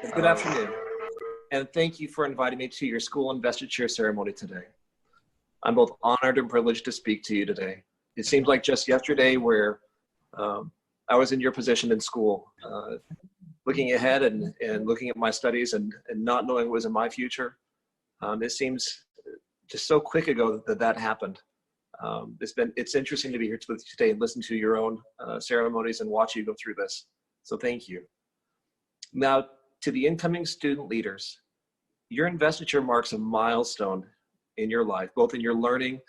Good afternoon, and thank you for inviting me to your school investiture ceremony today. I'm both honored and privileged to speak to you today. It seems like just yesterday where I was in your position in school, looking ahead and looking at my studies and not knowing what was in my future. It seems just so quick ago that happened. It's interesting to be here with you today and listen to your own ceremonies and watch you go through this. So thank you. Now, to the incoming student leaders, your investiture marks a milestone in your life, both in your learning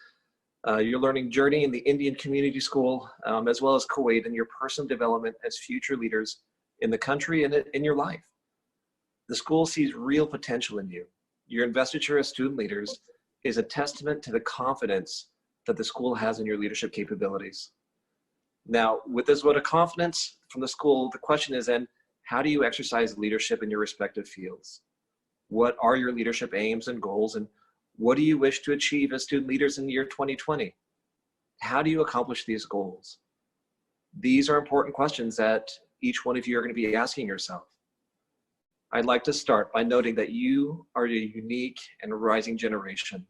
journey in the Indian Community School, as well as Kuwait, and your personal development as future leaders in the country and in your life. The school sees real potential in you. Your investiture as student leaders is a testament to the confidence that the school has in your leadership capabilities. Now, with this vote of confidence from the school, the question is then, how do you exercise leadership in your respective fields? What are your leadership aims and goals, and what do you wish to achieve as student leaders in the year 2020? How do you accomplish these goals? These are important questions that each one of you are going to be asking yourself. I'd like to start by noting that you are a unique and rising generation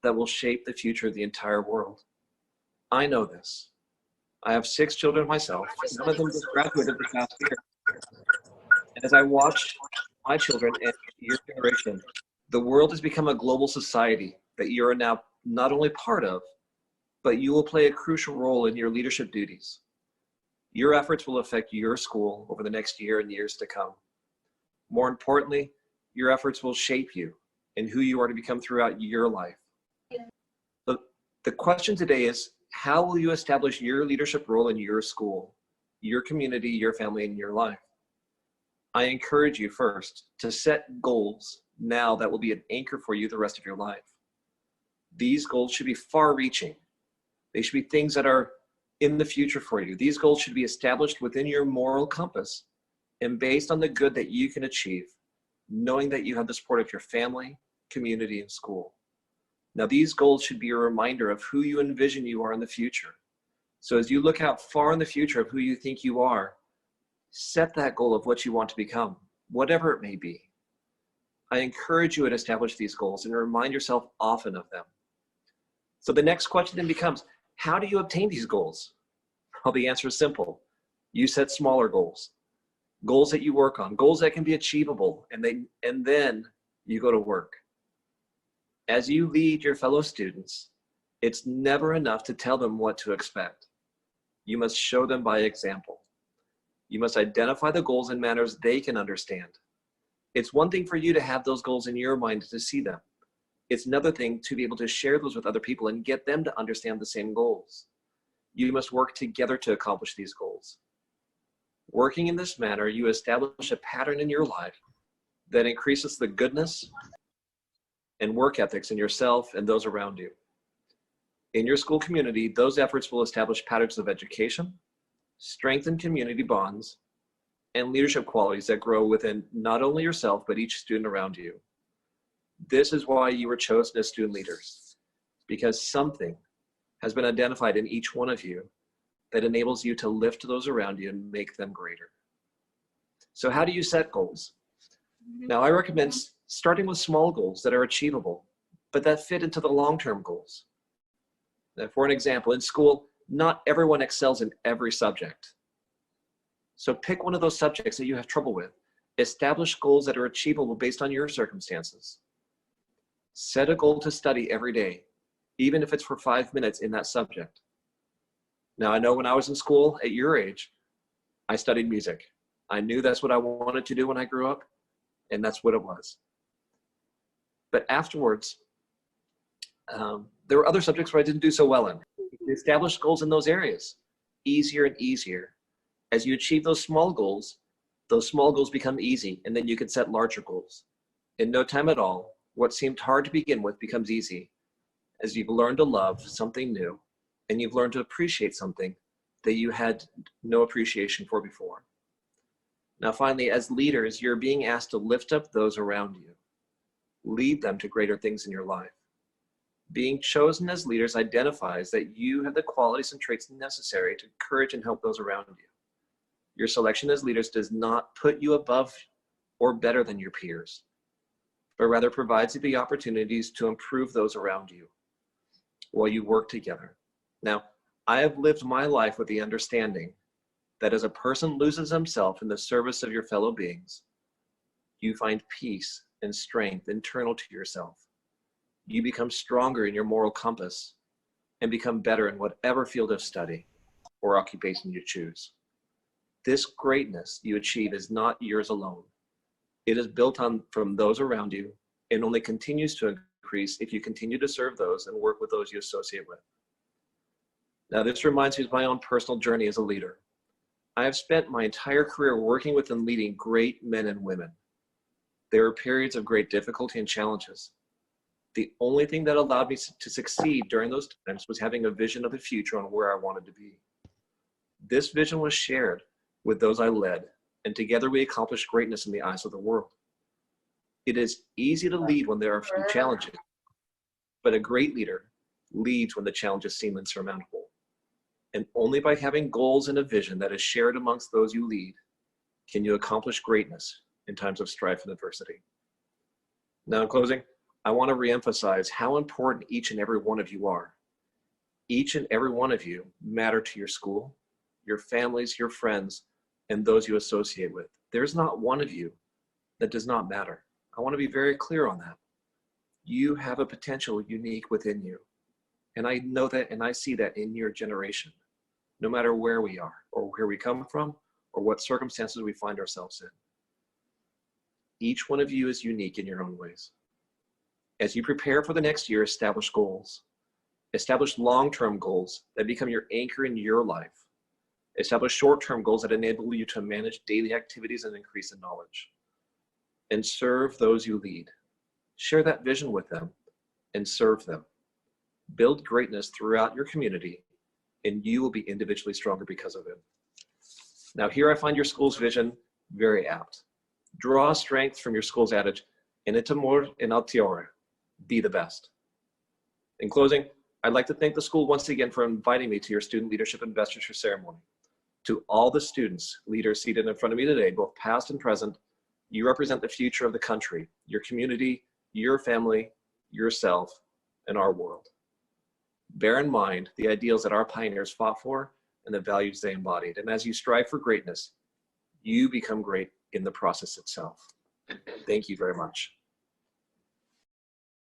that will shape the future of the entire world. I know this. I have 6 children myself. None of them just graduated this past year. And as I watch my children and your generation, the world has become a global society that you are now not only part of, but you will play a crucial role in your leadership duties. Your efforts will affect your school over the next year and years to come. More importantly, your efforts will shape you and who you are to become throughout your life. The question today is, how will you establish your leadership role in your school, your community, your family, and your life? I encourage you first to set goals now that will be an anchor for you the rest of your life. These goals should be far-reaching. They should be things that are in the future for you. These goals should be established within your moral compass and based on the good that you can achieve, knowing that you have the support of your family, community, and school. Now, these goals should be a reminder of who you envision you are in the future. So as you look out far in the future of who you think you are, set that goal of what you want to become, whatever it may be. I encourage you to establish these goals and remind yourself often of them. So the next question then becomes, how do you obtain these goals? Well, the answer is simple. You set smaller goals, goals that you work on, goals that can be achievable, and then you go to work. As you lead your fellow students, it's never enough to tell them what to expect. You must show them by example. You must identify the goals in manners they can understand. It's one thing for you to have those goals in your mind to see them. It's another thing to be able to share those with other people and get them to understand the same goals. You must work together to accomplish these goals. Working in this manner, you establish a pattern in your life that increases the goodness and work ethics in yourself and those around you. In your school community, those efforts will establish patterns of education, strengthen community bonds, and leadership qualities that grow within not only yourself, but each student around you. This is why you were chosen as student leaders, because something has been identified in each one of you that enables you to lift those around you and make them greater. So how do you set goals? Now, I recommend starting with small goals that are achievable, but that fit into the long-term goals. Now, for an example, in school, not everyone excels in every subject. So pick one of those subjects that you have trouble with. Establish goals that are achievable based on your circumstances. Set a goal to study every day, even if it's for 5 minutes in that subject. Now, I know when I was in school at your age, I studied music. I knew that's what I wanted to do when I grew up, and that's what it was. But afterwards, there were other subjects where I didn't do so well in. Establish goals in those areas, easier and easier. As you achieve those small goals become easy, and then you can set larger goals. In no time at all, what seemed hard to begin with becomes easy, as you've learned to love something new, and you've learned to appreciate something that you had no appreciation for before. Now finally, as leaders, you're being asked to lift up those around you. Lead them to greater things in your life. Being chosen as leaders identifies that you have the qualities and traits necessary to encourage and help those around you. Your selection as leaders does not put you above or better than your peers, but rather provides you the opportunities to improve those around you while you work together. Now, I have lived my life with the understanding that as a person loses himself in the service of your fellow beings, you find peace and strength internal to yourself. You become stronger in your moral compass and become better in whatever field of study or occupation you choose. This greatness you achieve is not yours alone. It is built on from those around you and only continues to increase if you continue to serve those and work with those you associate with. Now, this reminds me of my own personal journey as a leader. I have spent my entire career working with and leading great men and women. There were periods of great difficulty and challenges. The only thing that allowed me to succeed during those times was having a vision of the future on where I wanted to be. This vision was shared with those I led, and together we accomplished greatness in the eyes of the world. It is easy to lead when there are few challenges, but a great leader leads when the challenges seem insurmountable. And only by having goals and a vision that is shared amongst those you lead can you accomplish greatness in times of strife and adversity. Now, in closing, I want to reemphasize how important each and every one of you are. Each and every one of you matter to your school, your families, your friends, and those you associate with. There's not one of you that does not matter. I want to be very clear on that. You have a potential unique within you. And I know that, and I see that in your generation, no matter where we are or where we come from or what circumstances we find ourselves in. Each one of you is unique in your own ways. As you prepare for the next year, establish goals. Establish long-term goals that become your anchor in your life. Establish short-term goals that enable you to manage daily activities and increase in knowledge. And serve those you lead. Share that vision with them and serve them. Build greatness throughout your community, and you will be individually stronger because of it. Now, here I find your school's vision very apt. Draw strength from your school's adage, in it amor in altiore, be the best. In closing, I'd like to thank the school once again for inviting me to your student leadership investiture ceremony. To all the students, leaders seated in front of me today, both past and present, you represent the future of the country, your community, your family, yourself, and our world. Bear in mind the ideals that our pioneers fought for and the values they embodied. And as you strive for greatness, you become great in the process itself. Thank you very much.